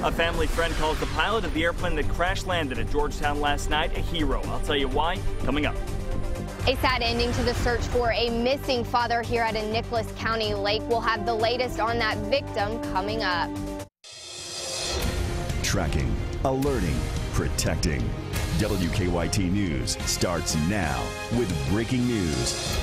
A family friend calls the pilot of the airplane that crash landed at Georgetown last night a hero. I'll tell you why coming up. A sad ending to the search for a missing father here at a Nicholas County lake. We'll have the latest on that victim coming up. Tracking, alerting, protecting. WKYT News starts now with breaking news.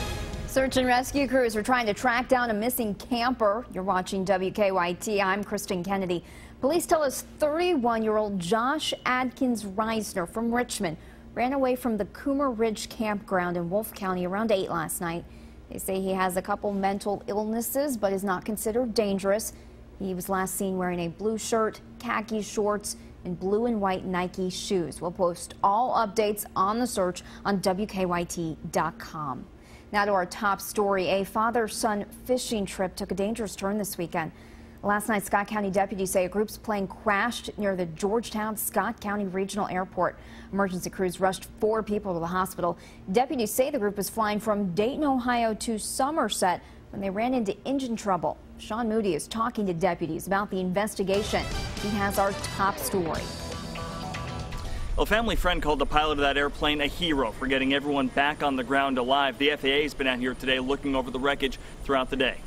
Search and rescue crews are trying to track down a missing camper. You're watching WKYT. I'm Kristen Kennedy. Police tell us 31-year-old Josh Adkins Reisner from Richmond ran away from the Coomer Ridge campground in Wolfe County around 8 last night. They say he has a couple mental illnesses but is not considered dangerous. He was last seen wearing a blue shirt, khaki shorts, and blue and white Nike shoes. We'll post all updates on the search on WKYT.com. Now to our top story. A father-son fishing trip took a dangerous turn this weekend. Last night, Scott County deputies say a group's plane crashed near the Georgetown-Scott County Regional Airport. Emergency crews rushed 4 people to the hospital. Deputies say the group was flying from Dayton, Ohio to Somerset when they ran into engine trouble. Sean Moody is talking to deputies about the investigation. He has our top story. A family friend called the pilot of that airplane a hero for getting everyone back on the ground alive. The FAA has been out here today looking over the wreckage throughout the day.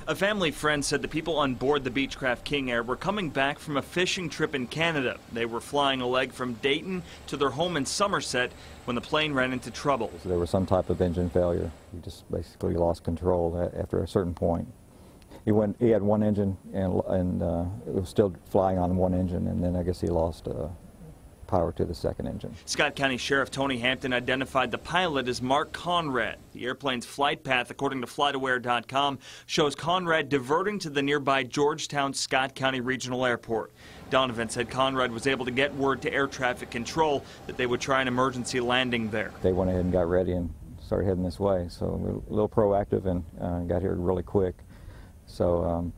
A family friend said the people on board the Beechcraft King Air were coming back from a fishing trip in Canada. They were flying a leg from Dayton to their home in Somerset when the plane ran into trouble. So there was some type of engine failure. He just basically lost control after a certain point. He had one engine and it was still flying on one engine, and then I guess he lost power to the second engine. Scott County Sheriff Tony Hampton identified the pilot as Mark Conrad. The airplane's flight path, according to FlightAware.com, shows Conrad diverting to the nearby Georgetown-Scott County Regional Airport. Donovan said Conrad was able to get word to air traffic control that they would try an emergency landing there. They went ahead and got ready and started heading this way, so we're a little proactive and got here really quick. So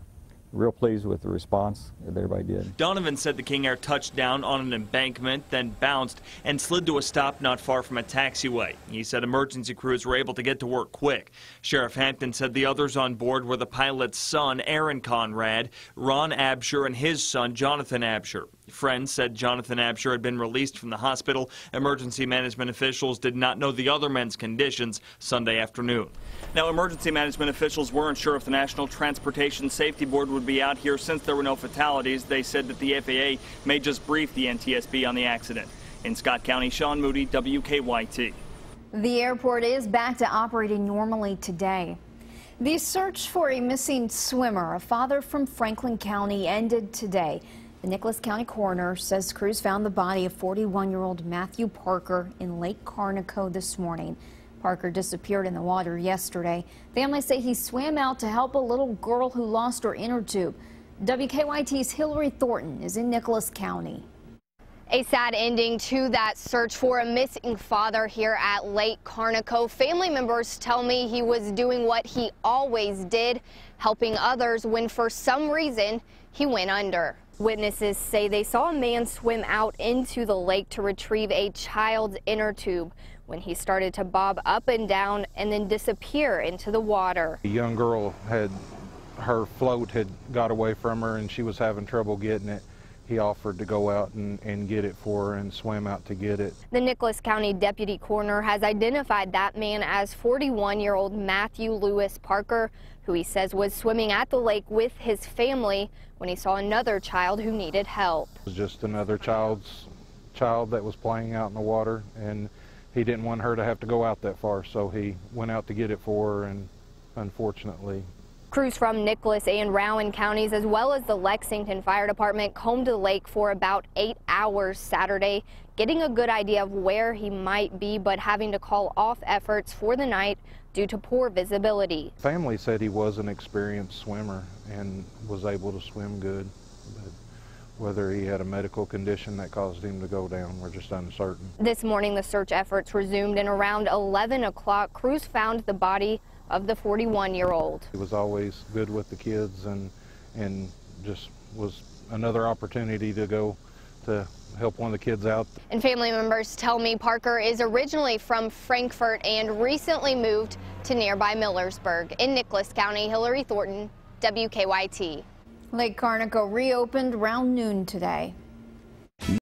real pleased with the response that everybody did. Donovan said the King Air touched down on an embankment, then bounced and slid to a stop not far from a taxiway. He said emergency crews were able to get to work quick. Sheriff Hampton said the others on board were the pilot's son, Aaron Conrad, Ron Absher, and his son, Jonathan Absher. Friends said Jonathan Absher had been released from the hospital. Emergency management officials did not know the other men's conditions Sunday afternoon. Now, emergency management officials weren't sure if the National Transportation Safety Board would be out here since there were no fatalities. They said that the FAA may just brief the NTSB on the accident. In Scott County, Sean Moody, WKYT. The airport is back to operating normally today. The search for a missing swimmer, a father from Franklin County, ended today. The Nicholas County coroner says crews found the body of 41-year-old Matthew Parker in Lake Carnico this morning. Parker disappeared in the water yesterday. Families say he swam out to help a little girl who lost her inner tube. WKYT's Hillary Thornton is in Nicholas County. A sad ending to that search for a missing father here at Lake Carnico. Family members tell me he was doing what he always did, helping others when for some reason he went under. Witnesses say they saw a man swim out into the lake to retrieve a child's inner tube when he started to bob up and down and then disappear into the water. A young girl her float had got away from her and she was having trouble getting it. He offered to go out and get it for her and swim out to get it. The Nicholas County Deputy Coroner has identified that man as 41-year-old Matthew Lewis Parker, who he says was swimming at the lake with his family when he saw another child who needed help. It was just another child that was playing out in the water, and he didn't want her to have to go out that far, so he went out to get it for her, and unfortunately. Crews from Nicholas and Rowan counties, as well as the Lexington Fire Department, combed the lake for about 8 hours Saturday, getting a good idea of where he might be, but having to call off efforts for the night due to poor visibility. Family said he was an experienced swimmer and was able to swim good, but whether he had a medical condition that caused him to go down, we're just uncertain. This morning, the search efforts resumed, and around 11 o'clock, crews found the body of the 41-year-old. He was always good with the kids and just was another opportunity to go to help one of the kids out. And family members tell me Parker is originally from Frankfort and recently moved to nearby Millersburg. In Nicholas County, Hillary Thornton, WKYT. Lake Carnico reopened around noon today.